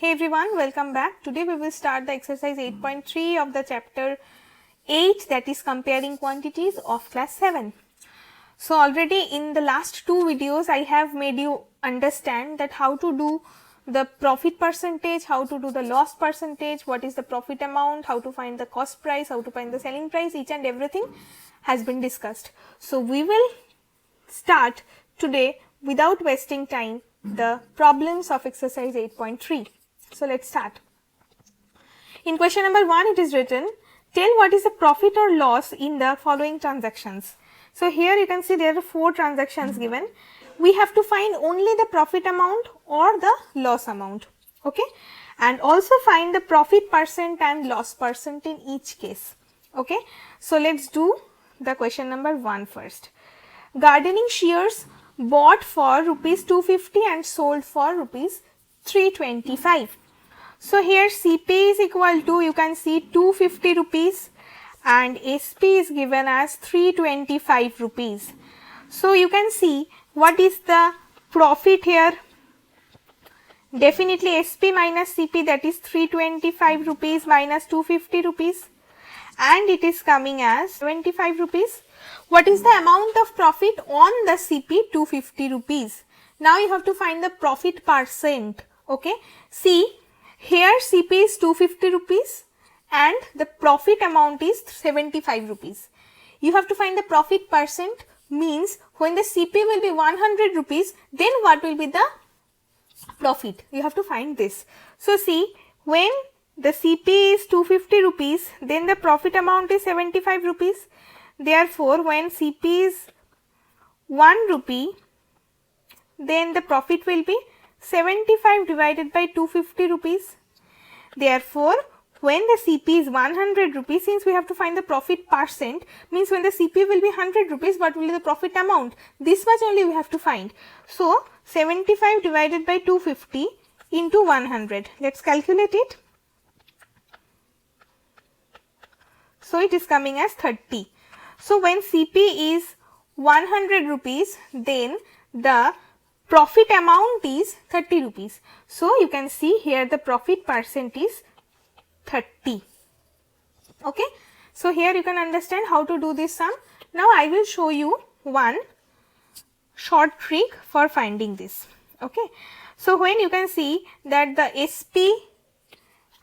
Hey everyone, welcome back. Today we will start the exercise 8.3 of the chapter 8, that is comparing quantities of class 7. So already in the last two videos I have made you understand that how to do the profit percentage, how to do the loss percentage, what is the profit amount, how to find the cost price, how to find the selling price, each and everything has been discussed. So we will start today without wasting time the problems of exercise 8.3. So let's start. In question number 1 it is written, tell what is the profit or loss in the following transactions. So here you can see there are 4 transactions given. We have to find only the profit amount or the loss amount, okay, and also find the profit percent and loss percent in each case, okay. So let's do the question number 1 first. Gardening shears bought for rupees 250 and sold for rupees 325. So here CP is equal to, you can see, 250 rupees and SP is given as 325 rupees. So you can see what is the profit here. Definitely SP minus CP, that is 325 rupees minus 250 rupees, and it is coming as 25 rupees. What is the amount of profit on the CP? 250 rupees. Now you have to find the profit percent, okay. See, here CP is 250 rupees and the profit amount is 75 rupees. You have to find the profit percent, means when the CP will be 100 rupees, then what will be the profit? You have to find this. So see, when the CP is 250 rupees, then the profit amount is 75 rupees. Therefore, when CP is 1 rupee, then the profit will be 75 divided by 250 rupees. Therefore, when the CP is 100 rupees, since we have to find the profit percent, means when the CP will be 100 rupees, what will be the profit amount? This much only we have to find. So, 75 divided by 250 into 100. Let's calculate it. So, it is coming as 30. So, when CP is 100 rupees, then the profit amount is 30 rupees. So, you can see here the profit percent is 30. Okay. So, here you can understand how to do this sum. Now, I will show you one short trick for finding this. Okay. So, when you can see that the SP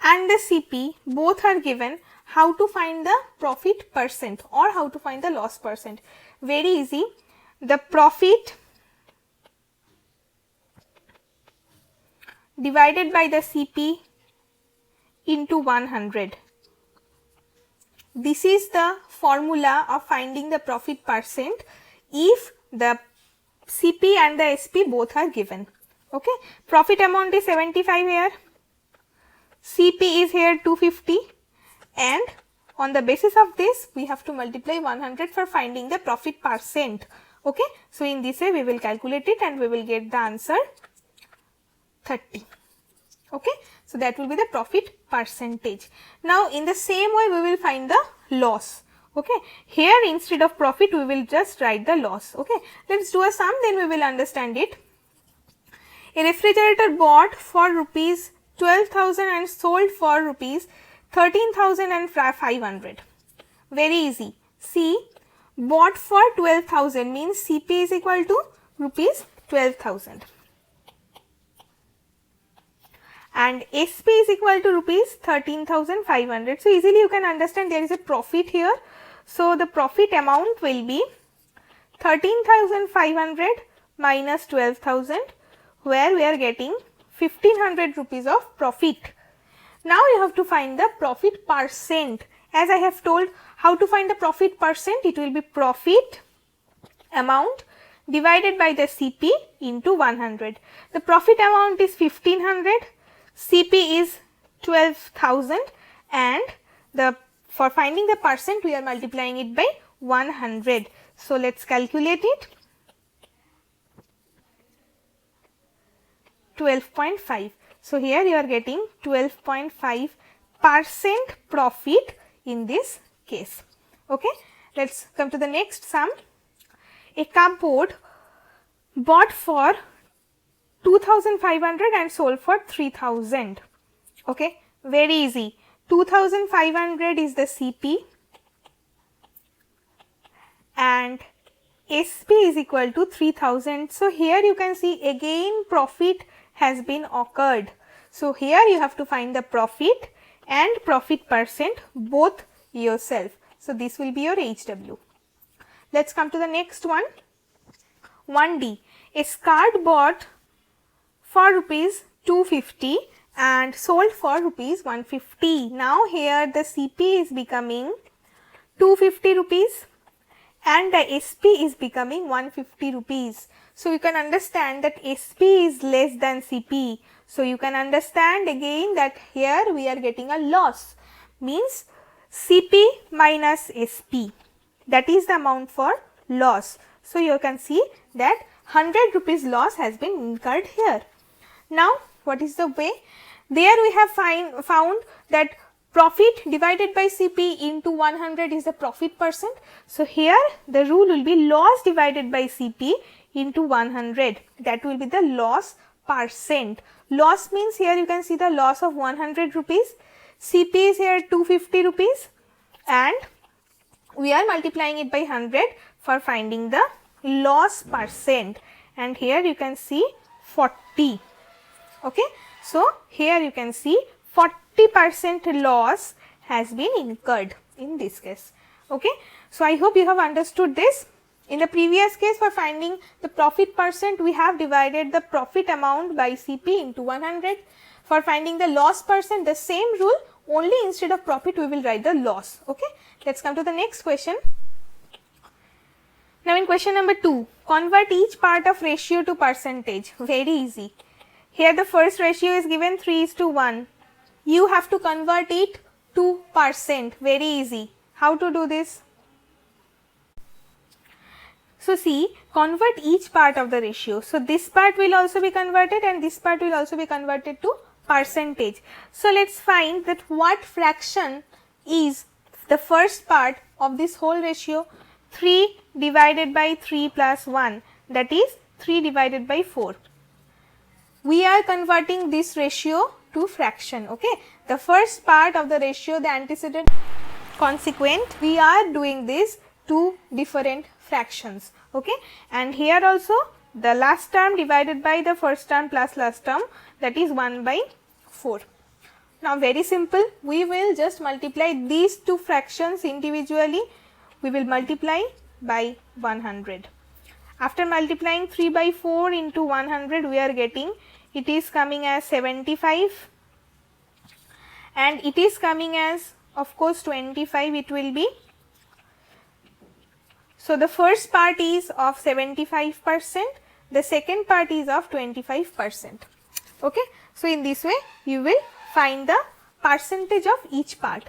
and the CP both are given, how to find the profit percent or how to find the loss percent? Very easy. The profit divided by the CP into 100. This is the formula of finding the profit percent if the CP and the SP both are given. Okay. Profit amount is 75 here, CP is here 250, and on the basis of this we have to multiply 100 for finding the profit percent. Okay. So, in this way we will calculate it and we will get the answer 30. Okay. So, that will be the profit percentage. Now, in the same way we will find the loss. Okay. Here instead of profit we will just write the loss. Okay. Let us do a sum, then we will understand it. A refrigerator bought for rupees 12,000 and sold for rupees 13,500. Very easy. See, bought for 12,000 means CP is equal to rupees 12,000 and SP is equal to rupees 13,500. So, easily you can understand there is a profit here. So, the profit amount will be 13,500 minus 12,000, where we are getting 1,500 rupees of profit. Now, you have to find the profit percent. As I have told, how to find the profit percent? It will be profit amount divided by the CP into 100. The profit amount is 1,500, CP is 12,000, and for finding the percent we are multiplying it by 100. So, let us calculate it. 12.5. So, here you are getting 12.5% profit in this case. Okay. Let us come to the next sum. A cupboard bought for 2,500 and sold for 3,000. Okay, very easy. 2500 is the CP and SP is equal to 3000. So, here you can see again profit has been occurred. So, here you have to find the profit and profit percent both yourself. So, this will be your HW. Let us come to the next one. 1D. A card bought for rupees 250 and sold for rupees 150. Now, here the CP is becoming 250 rupees and the SP is becoming 150 rupees. So, you can understand that SP is less than CP. So, you can understand again that here we are getting a loss, means CP minus SP, that is the amount for loss. So, you can see that 100 rupees loss has been incurred here. Now, what is the way? There we have found that profit divided by CP into 100 is the profit percent. So, here the rule will be loss divided by CP into 100, that will be the loss percent. Loss means here you can see the loss of 100 rupees, CP is here 250 rupees and we are multiplying it by 100 for finding the loss percent, and here you can see 40. Okay. So, here you can see 40% loss has been incurred in this case. Okay. So, I hope you have understood this. In the previous case, for finding the profit percent, we have divided the profit amount by CP into 100. For finding the loss percent, the same rule, only instead of profit we will write the loss. Okay. Let us come to the next question. Now, in question number 2, convert each part of ratio to percentage. Very easy. Here the first ratio is given 3:1. You have to convert it to percent. Very easy. How to do this? So, see, convert each part of the ratio. So, this part will also be converted and this part will also be converted to percentage. So, let us find that what fraction is the first part of this whole ratio. 3 divided by 3 plus 1, that is 3 divided by 4. We are converting this ratio to fraction. Okay. The first part of the ratio, the antecedent consequent, we are doing this to different fractions. Okay. And here also the last term divided by the first term plus last term, that is 1 by 4. Now, very simple, we will just multiply these two fractions individually. We will multiply by 100. After multiplying 3 by 4 into 100, we are getting, it is coming as 75 and it is coming as, of course, 25 it will be. So, the first part is of 75%, the second part is of 25%. Okay. So, in this way you will find the percentage of each part.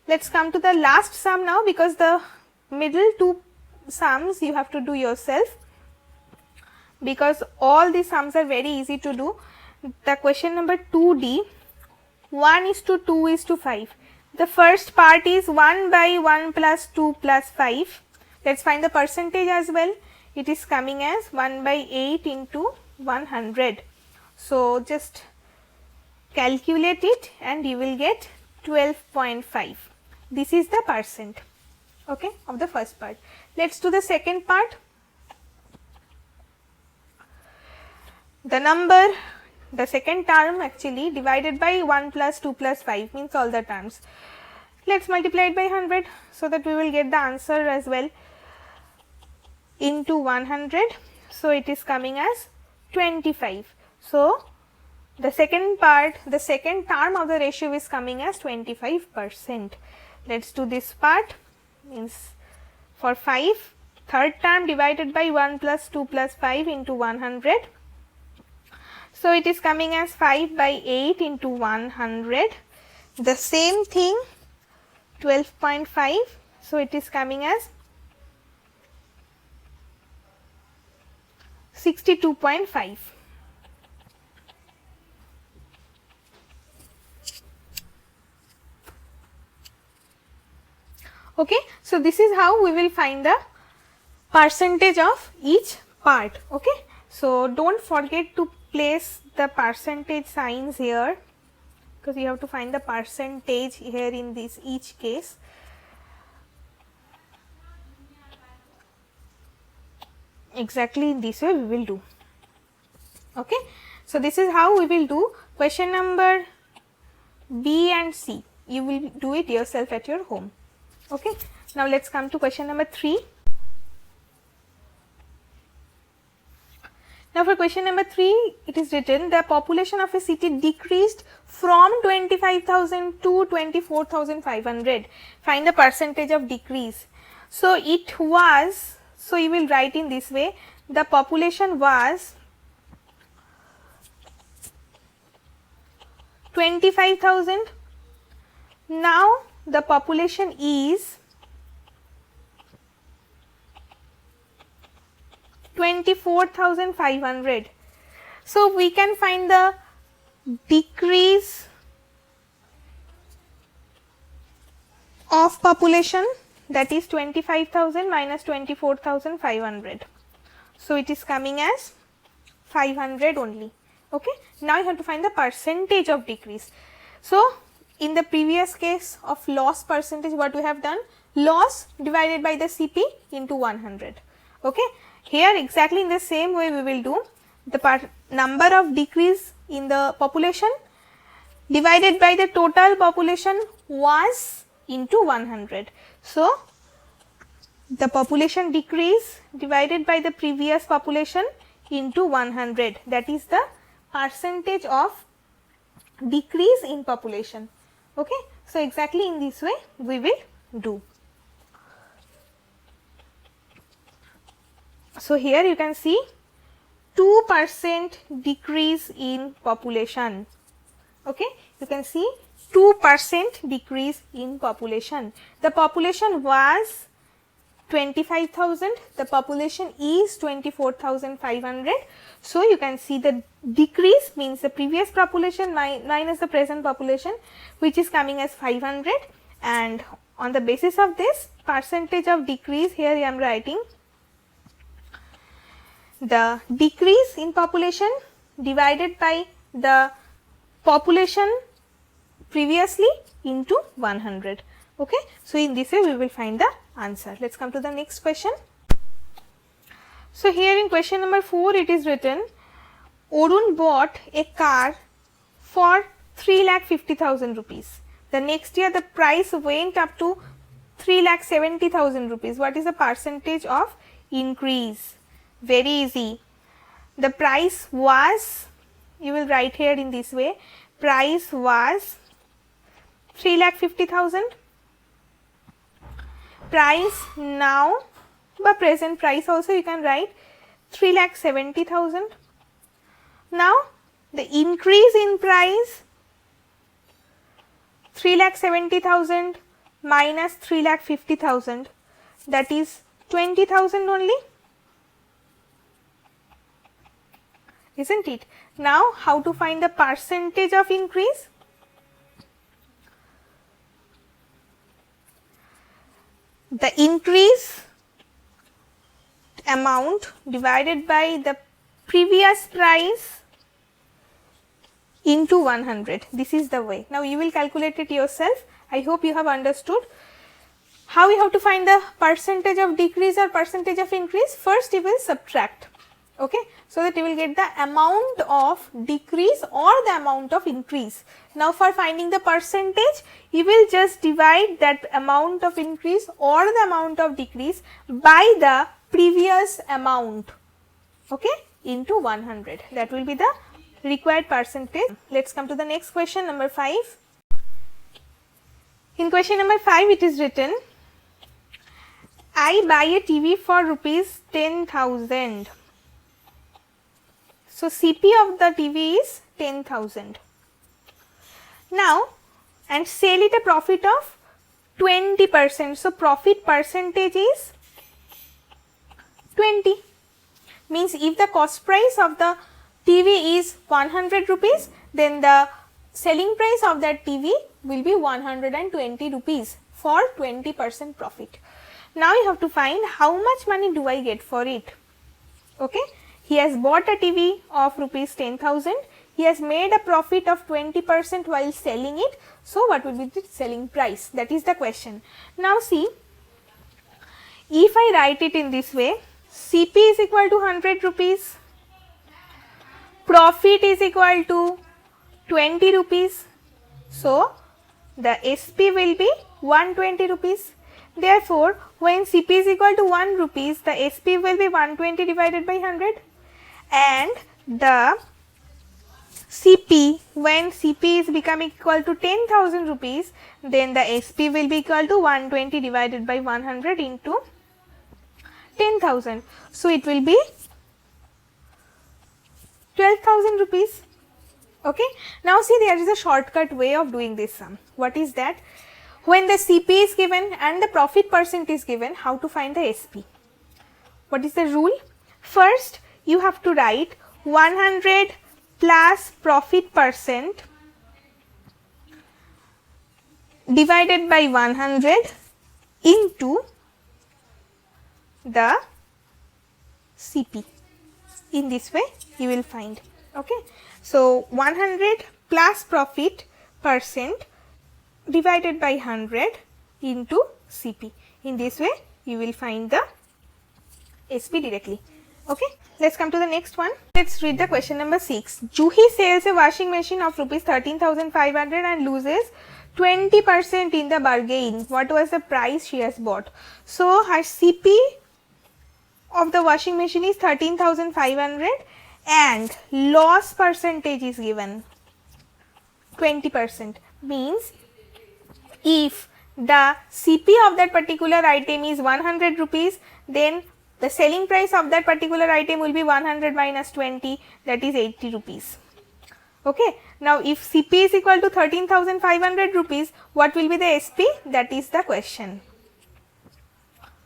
Let us come to the last sum now, because the middle two sums you have to do yourself, because all the sums are very easy to do. The question number 2D, 1:2:5. The first part is 1 by 1 plus 2 plus 5. Let us find the percentage as well. It is coming as 1 by 8 into 100. So, just calculate it and you will get 12.5. This is the percent, okay, of the first part. Let us do the second part. The number, the second term actually divided by 1 plus 2 plus 5 means all the terms. Let us multiply it by 100 so that we will get the answer as well, into 100. So, it is coming as 25. So, the second part, the second term of the ratio is coming as 25%. Let us do this part, means for 5, third term divided by 1 plus 2 plus 5 into 100. So, it is coming as 5 by 8 into 100. The same thing, 12.5. So, it is coming as 62.5. Okay. So, this is how we will find the percentage of each part. Okay. So, do not forget to place the percentage signs here. because you have to find the percentage here in this each case. Exactly in this way we will do. Okay. So, this is how we will do question number B and C. You will do it yourself at your home. Okay. Now, let us come to question number 3. Now, for question number 3, it is written the population of a city decreased from 25,000 to 24,500. Find the percentage of decrease. So, it was, so you will write in this way, the population was 25,000. Now, the population is 24,500. So, we can find the decrease of population, that is 25,000 minus 24,500. So, it is coming as 500 only. Okay. Now, you have to find the percentage of decrease. So, in the previous case of loss percentage, what we have done? Loss divided by the CP into 100. Okay. Here exactly in the same way we will do the number of decrease in the population divided by the total population was into 100. So, the population decrease divided by the previous population into 100, that is the percentage of decrease in population. Okay. So, exactly in this way we will do. So, here you can see 2% decrease in population. Okay. You can see 2% decrease in population. The population was 25,000, the population is 24,500. So, you can see the decrease means the previous population minus the present population, which is coming as 500, and on the basis of this percentage of decrease, here I am writing the decrease in population divided by the population previously into 100. Okay. So, in this way we will find the answer. Let us come to the next question. So, here in question number 4 it is written Arun bought a car for 3,50,000 rupees. The next year the price went up to 3,70,000 rupees. What is the percentage of increase? Very easy. The price was, you will write here in this way, price was 3,50,000. Price now, but present price also you can write 3,70,000. Now, the increase in price 3,70,000 minus 3,50,000, that is 20,000 only, isn't it? Now, how to find the percentage of increase? The increase amount divided by the previous price into 100. This is the way. Now, you will calculate it yourself. I hope you have understood how we have to find the percentage of decrease or percentage of increase. First, you will subtract. Okay. So, that you will get the amount of decrease or the amount of increase. Now, for finding the percentage, you will just divide that amount of increase or the amount of decrease by the previous amount, okay, into 100. That will be the required percentage. Let us come to the next question, number 5. In question number 5, it is written, I buy a TV for rupees 10,000. So, CP of the TV is 10,000. Now, and sell it a profit of 20%. So, profit percentage is 20. Means if the cost price of the TV is 100 rupees, then the selling price of that TV will be 120 rupees for 20% profit. Now, you have to find how much money do I get for it. Okay. He has bought a TV of rupees 10,000. he has made a profit of 20% while selling it. So, what will be the selling price? That is the question. Now, see, if I write it in this way, CP is equal to 100 rupees, profit is equal to 20 rupees. So, the SP will be 120 rupees. Therefore, when CP is equal to 1 rupees, the SP will be 120 divided by 100, and the CP, when CP is becoming equal to 10,000 rupees, then the SP will be equal to 120 divided by 100 into 10,000. So, it will be 12,000 rupees. Okay. Now, see, there is a shortcut way of doing this sum. What is that? When the CP is given and the profit percent is given, how to find the SP? What is the rule? First, you have to write 100 plus profit percent divided by 100 into the CP. In this way, you will find. Okay. So, 100 plus profit percent divided by 100 into CP. In this way, you will find the SP directly. Okay. Let's come to the next one. Let's read the question number 6. Juhi sells a washing machine of rupees 13,500 and loses 20% in the bargain. What was the price she has bought? So, her CP of the washing machine is 13,500 and loss percentage is given 20%. Means, if the CP of that particular item is 100 rupees, then the selling price of that particular item will be 100 minus 20, that is 80 rupees. Okay. Now, if CP is equal to 13,500 rupees, what will be the SP? That is the question.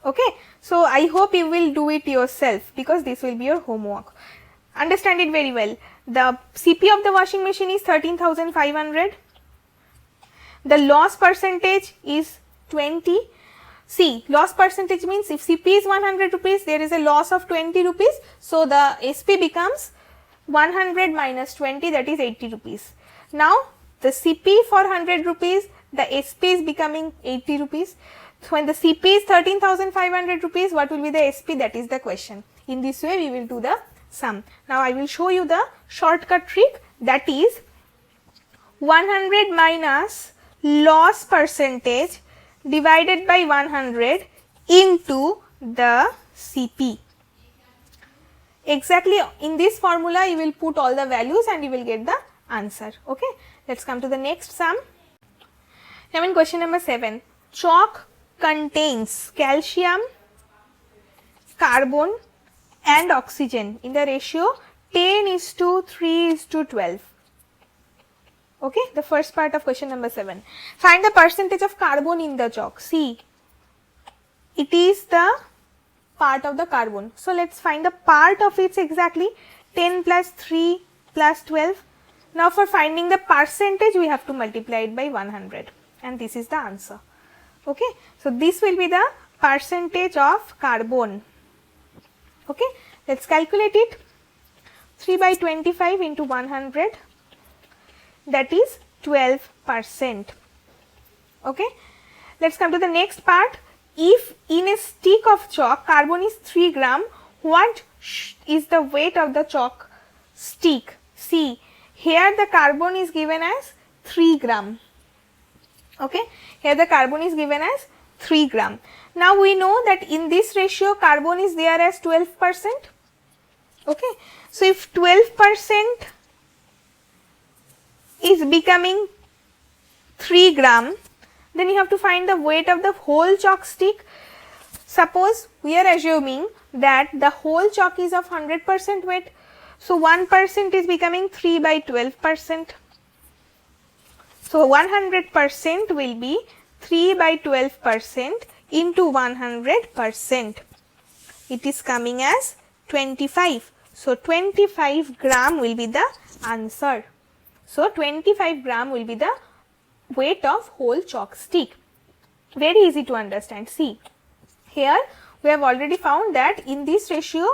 Okay. So, I hope you will do it yourself, because this will be your homework. Understand it very well. The CP of the washing machine is 13,500. The loss percentage is 20. See, loss percentage means if CP is 100 rupees, there is a loss of 20 rupees. So, the SP becomes 100 minus 20, that is 80 rupees. Now, the CP for 100 rupees, the SP is becoming 80 rupees. So, when the CP is 13,500 rupees, what will be the SP? That is the question. In this way, we will do the sum. Now, I will show you the shortcut trick, that is 100 minus loss percentage divided by 100 into the CP. Exactly in this formula, you will put all the values and you will get the answer. Okay. Let us come to the next sum. Now, in question number 7, chalk contains calcium, carbon and oxygen in the ratio 10:3:12. Okay, the first part of question number 7. Find the percentage of carbon in the chalk. See, it is the part of the carbon. So, let us find the part of it exactly. 10 plus 3 plus 12. Now, for finding the percentage, we have to multiply it by 100 and this is the answer. Okay. So, this will be the percentage of carbon. Okay. Let us calculate it. 3 by 25 into 100, that is 12%. Okay. Let us come to the next part. If in a stick of chalk, carbon is 3 gram, what is the weight of the chalk stick? See, here the carbon is given as 3 gram. Okay. Here the carbon is given as 3 gram. Now, we know that in this ratio, carbon is there as 12%. Okay. So, if 12% is becoming 3 gram, then you have to find the weight of the whole chalk stick. Suppose we are assuming that the whole chalk is of 100% weight. So, 1% is becoming 3 by 12%. So, 100% will be 3 by 12% into 100%. It is coming as 25. So, 25 gram will be the answer. So, 25 gram will be the weight of whole chalk stick. Very easy to understand. See, here we have already found that in this ratio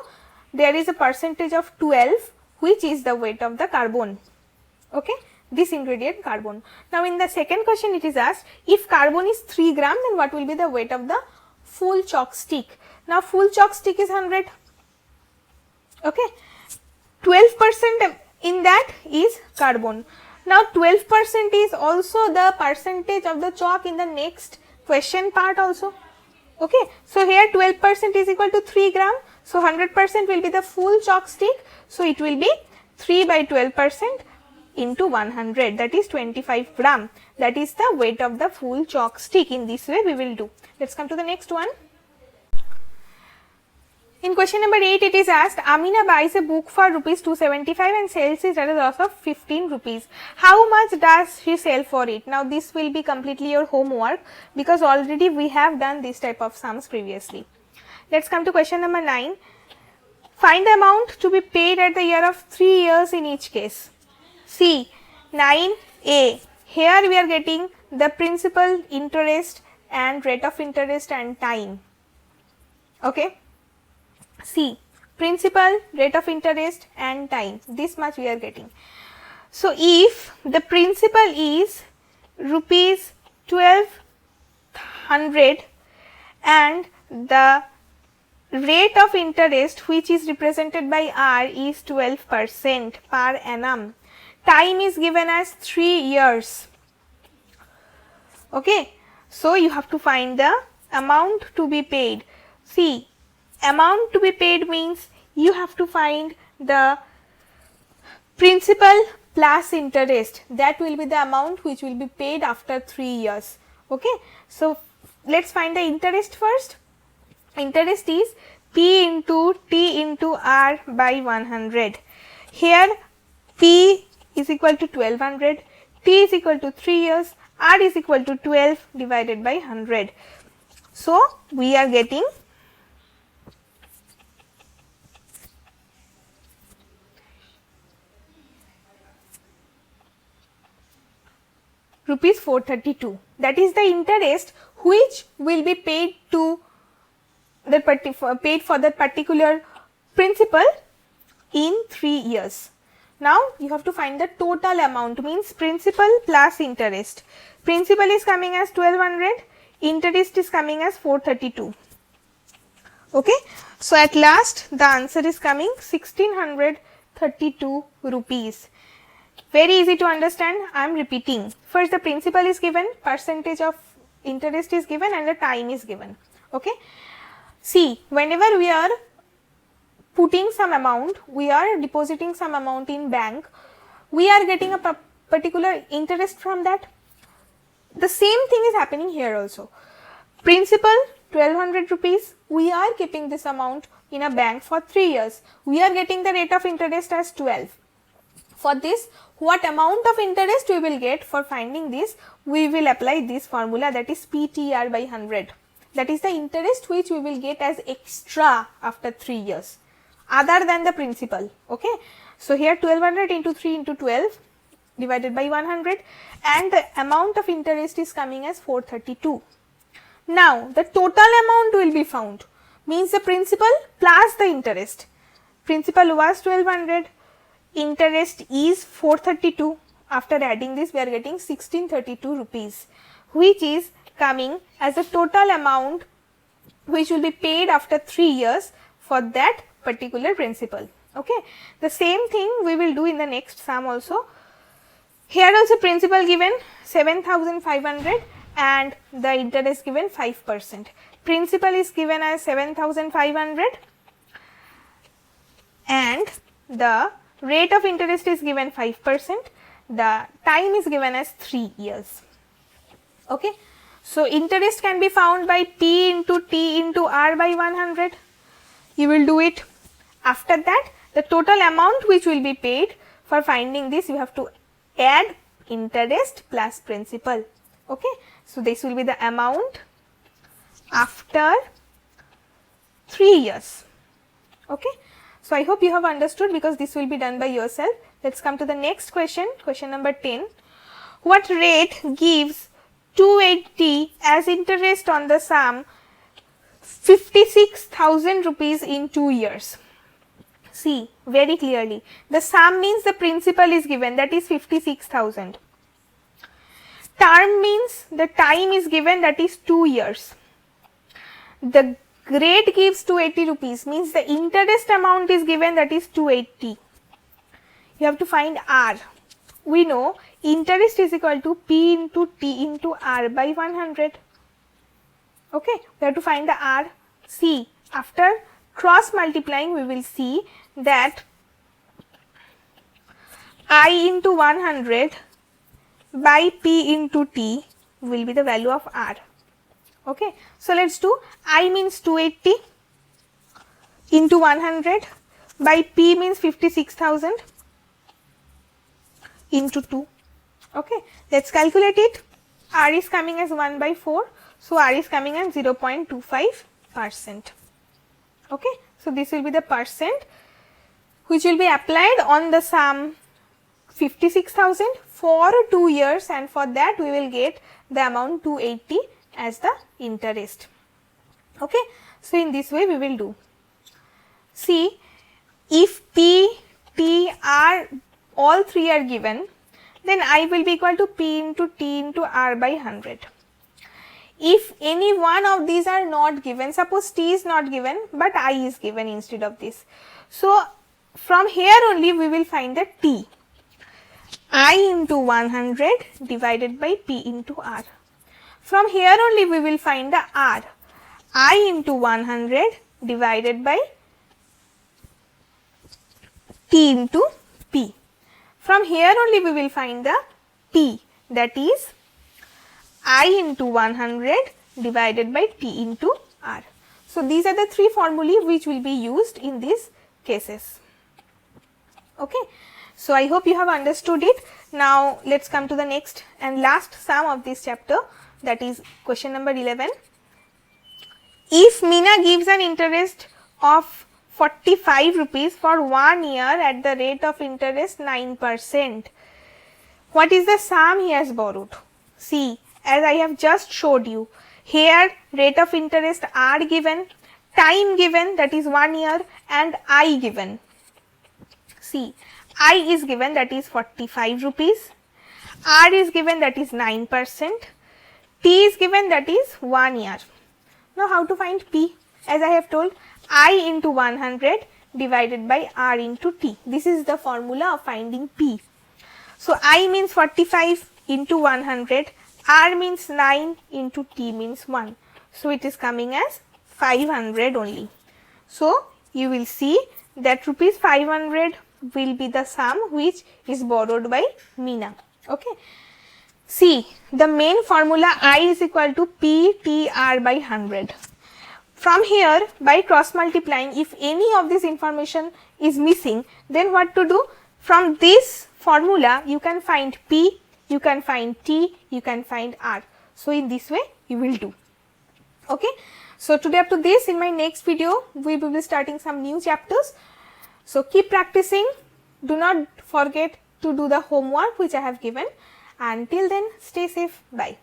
there is a percentage of 12, which is the weight of the carbon. Okay, this ingredient carbon. Now in the second question it is asked, if carbon is 3 gram, then what will be the weight of the full chalk stick? Now full chalk stick is 100. Okay, 12% in that is carbon. Now 12% is also the percentage of the chalk in the next question part also. Okay, so here 12% is equal to 3 gram. So 100% will be the full chalk stick. So it will be 3 by 12% into 100, that is 25 gram. That is the weight of the full chalk stick. In this way we will do. Let's come to the next one. In question number 8 it is asked, Amina buys a book for rupees 275 and sells it at a loss of 15 rupees. How much does she sell for it? Now this will be completely your homework because already we have done this type of sums previously. Let's come to question number 9. Find the amount to be paid at the year of 3 years in each case. See 9a. Here we are getting the principal, interest and rate of interest and time. Okay. See principal, rate of interest and time. This much we are getting. So if the principal is rupees 1200 and the rate of interest which is represented by R is 12% per annum. Time is given as 3 years. Okay. So you have to find the amount to be paid. See, amount to be paid means you have to find the principal plus interest. That will be the amount which will be paid after 3 years. Okay. So let's find the interest first. Interest is P into T into R by 100. Here P is equal to 1200, T is equal to 3 years, R is equal to 12 divided by 100. So we are getting rupees 432. That is the interest which will be paid to the paid for that particular principal in 3 years. Now you have to find the total amount, means principal plus interest. Principal is coming as 1200, interest is coming as 432. Okay. So at last the answer is coming 1632 rupees. Very easy to understand. I am repeating. First the principal is given, percentage of interest is given and the time is given. Okay. See, whenever we are putting some amount, we are depositing some amount in bank, we are getting a particular interest from that. The same thing is happening here also. Principal 1200 rupees, we are keeping this amount in a bank for 3 years. We are getting the rate of interest as 12. For this, what amount of interest we will get, for finding this, we will apply this formula, that is PTR by 100. That is the interest which we will get as extra after 3 years, other than the principal. Okay. So here 1200 into 3 into 12 divided by 100 and the amount of interest is coming as 432. Now the total amount will be found, means the principal plus the interest. Principal was 1200, interest is 432. After adding this, we are getting 1632 rupees, which is coming as a total amount which will be paid after 3 years for that particular principal. Okay. The same thing we will do in the next sum also. Here also principal given 7500 and the interest given 5%. Principal is given as 7500 and the rate of interest is given 5%. The time is given as 3 years. Okay. So interest can be found by P into T into R by 100. You will do it. After that, the total amount which will be paid, for finding this you have to add interest plus principal. Okay. So this will be the amount after 3 years. Okay. So I hope you have understood, because this will be done by yourself. Let's come to the next question, question number 10. What rate gives 280 as interest on the sum 56,000 rupees in 2 years? See very clearly, the sum means the principal is given, that is 56,000. Term means the time is given, that is 2 years. The rate gives 280 rupees, means the interest amount is given, that is 280. You have to find R. We know interest is equal to P into T into R by 100. Okay, we have to find the R. See, after cross multiplying, we will see that I into 100 by P into T will be the value of R. Okay, so let's do I means 280 into 100 by P means 56,000 into 2. Okay, let's calculate it. R is coming as 1 by 4, so R is coming as 0.25%. Okay, so this will be the percent which will be applied on the sum 56,000 for 2 years, and for that we will get the amount 280 as the interest. Okay, so in this way we will do. See, if P, T, R all three are given, then I will be equal to P into T into R by 100. If any one of these are not given, suppose T is not given but I is given instead of this, so from here only we will find the T. I into 100 divided by P into R. From here only we will find the R. I into 100 divided by T into P. From here only we will find the P, that is I into 100 divided by T into R. So these are the three formulae which will be used in these cases. Okay. So I hope you have understood it. Now let's come to the next and last sum of this chapter, that is question number 11. If Meena gives an interest of 45 rupees for 1 year at the rate of interest 9%, what is the sum he has borrowed? See, as I have just showed you, here rate of interest R given, time given, that is 1 year, and I given. See, I is given, that is 45 rupees, R is given, that is 9%, T is given, that is 1 year. Now how to find P? As I have told, I into 100 divided by R into T. This is the formula of finding P. So I means 45 into 100, R means 9 into T means 1. So it is coming as 500 only. So you will see that rupees 500 will be the sum which is borrowed by Meena. Okay. See, the main formula I is equal to P T R by 100. From here, by cross multiplying, if any of this information is missing, then what to do? From this formula, you can find P, you can find T, you can find R. So in this way, you will do. Okay. So today up to this, in my next video, we will be starting some new chapters. So keep practicing. Do not forget to do the homework which I have given. Until then, stay safe. Bye.